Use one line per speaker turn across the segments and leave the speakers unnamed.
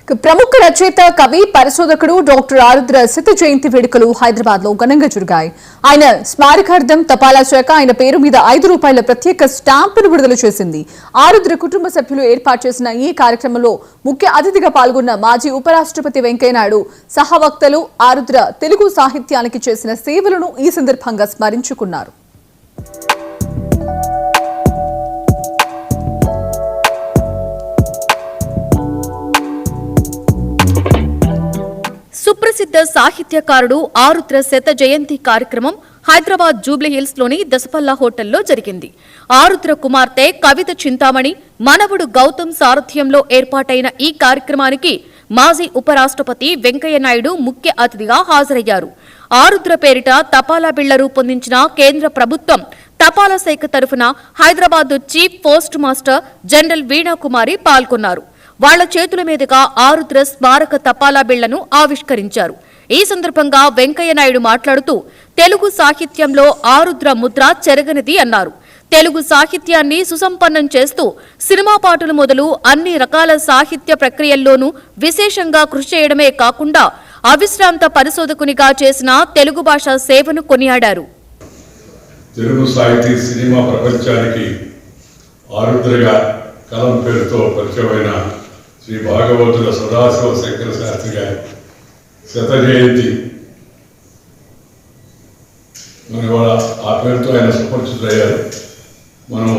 ప్రముఖ రచయిత కవి పరిశోధకుడు డాక్టర్ ఆరుద్ర శత జయంతి వేడుకలు హైదరాబాద్ లో ఘనంగా జరిగాయి. ఆయన స్మారకార్థం తపాలా శాఖ ఆయన పేరు మీద ₹5 ప్రత్యేక స్టాంపును విడుదల చేసింది. ఆరుద్ర కుటుంబ సభ్యులు ఏర్పాటు చేసిన ఈ కార్యక్రమంలో ముఖ్య అతిథిగా పాల్గొన్న మాజీ ఉపరాష్ట్రపతి వెంకయ్యనాయుడు సహవక్తలు ఆరుద్ర తెలుగు సాహిత్యానికి చేసిన సేవలను ఈ సందర్భంగా స్మరించుకున్నారు.
సుప్రసిద్ధ సాహిత్యకారుడు ఆరుద్ర శత జయంతి కార్యక్రమం హైదరాబాద్ జూబ్లీహిల్స్ లోని దసపల్లా హోటల్లో జరిగింది. ఆరుద్ర కుమార్తె కవిత చింతామణి మనవడు గౌతమ్ సారథ్యంలో ఏర్పాటైన ఈ కార్యక్రమానికి మాజీ ఉపరాష్ట్రపతి వెంకయ్యనాయుడు ముఖ్య అతిథిగా హాజరయ్యారు. ఆరుద్ర పేరిట తపాలా బిళ్ల రూపొందించిన కేంద్ర ప్రభుత్వం తపాలా శాఖ తరఫున Hyderabad chief postmaster general Veenakumari పాల్గొన్నారు. వాళ్ల చేతుల మీదుగా ఆరుద్ర స్మారక తపాలా బిళ్లను ఆవిష్కరించారు. ఈ సందర్భంగా వెంకయ్యనాయుడు మాట్లాడుతూ తెలుగు సాహిత్యంలో ఆరుద్ర ముద్ర చెరగనిది అన్నారు. తెలుగు సాహిత్యాన్ని సుసంపన్నం చేస్తూ సినిమా పాటలు మొదలు అన్ని రకాల సాహిత్య ప్రక్రియల్లోనూ విశేషంగా కృషి చేయడమే కాకుండా అవిశ్రాంత పరిశోధకునిగా చేసిన తెలుగు భాష సేవను కొనియాడారు.
తెలుగు సాహితీ సినిమా ప్రపంచానికి ఆరుద్రగా కలం పేరుతో పరిచయమైన శ్రీ భాగవతుల సదాశివ శంకర శాస్త్రి గారి శత జయంతి మన ఇవాళ ఆ పేరుతో ఆయన సుపరిచితులయ్యారు. మనం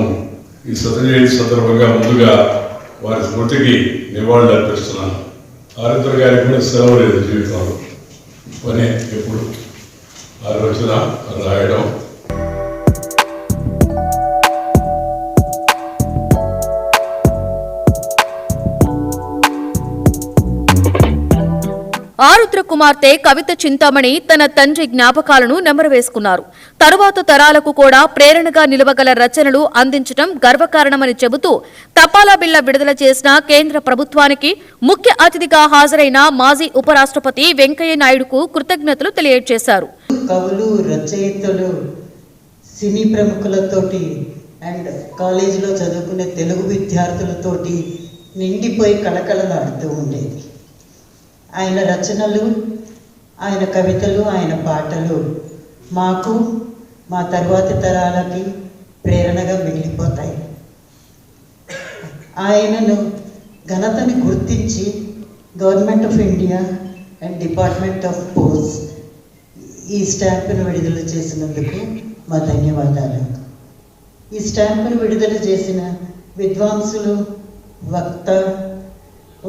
ఈ శత జయంతి సందర్భంగా ముందుగా వారి స్మృతికి నివాళులు అర్పిస్తున్నాను. ఆరుద్ర గారికి కూడా సెలవు లేదు జీవితంలో, పని ఎప్పుడు ఆలోచన రాయడం.
ఆరుద్ర కుమార్తె కవిత చింతామణి తన తండ్రి జ్ఞాపకాలను నెమరవేసుకున్నారు. తరువాత తరాలకు కూడా ప్రేరణగా నిలవగల రచనలు అందించడం గర్వకారణమని చెబుతూ తపాలా బిళ్ల విడుదల చేసిన కేంద్ర ప్రభుత్వానికి ముఖ్య అతిథిగా హాజరైన మాజీ ఉపరాష్ట్రపతి వెంకయ్యనాయుడుకు కృతజ్ఞతలు తెలియజేశారు.
కవులు, రచయితలు, సినీ ప్రముఖులతోటి అండ్ కాలేజీలో చదువుకునే తెలుగు విద్యార్థులతోటి నిండిపోయి కళకళలాడుతూ ఉండేది. ఆయన రచనలు, ఆయన కవితలు, ఆయన పాటలు మాకు, మా తరువాతి తరాలకి ప్రేరణగా మిగిలిపోతాయి. ఆయనను ఘనతని గుర్తించి government of India and department of post ఈ స్టాంపును విడుదల చేసినందుకు మా ధన్యవాదాలు. ఈ స్టాంపును విడుదల చేసిన విద్వాంసులు, వక్త,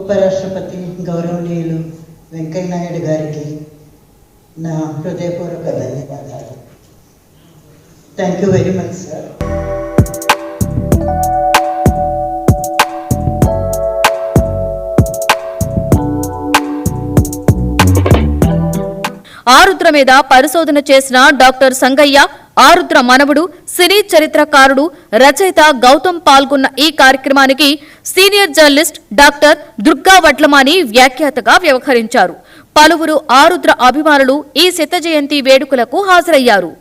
ఉపరాష్ట్రపతి గౌరవనీయులు వెంకయ్యనాయుడు గారికి నా హృదయపూర్వక ధన్యవాదాలు. Thank you very much sir.
Arudra మీద పరిశోధన చేసిన డాక్టర్ సంగయ్య, ఆరుద్ర మనవడు, సినీ చరిత్రకారుడు, రచయిత గౌతమ్ పాల్గొన్న ఈ కార్యక్రమానికి senior journalist doctor Durga Vadlamani వ్యాఖ్యాతగా వ్యవహరించారు. పలువురు ఆరుద్ర అభిమానులు ఈ శత జయంతి వేడుకలకు హాజరయ్యారు.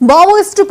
మావోయిస్టు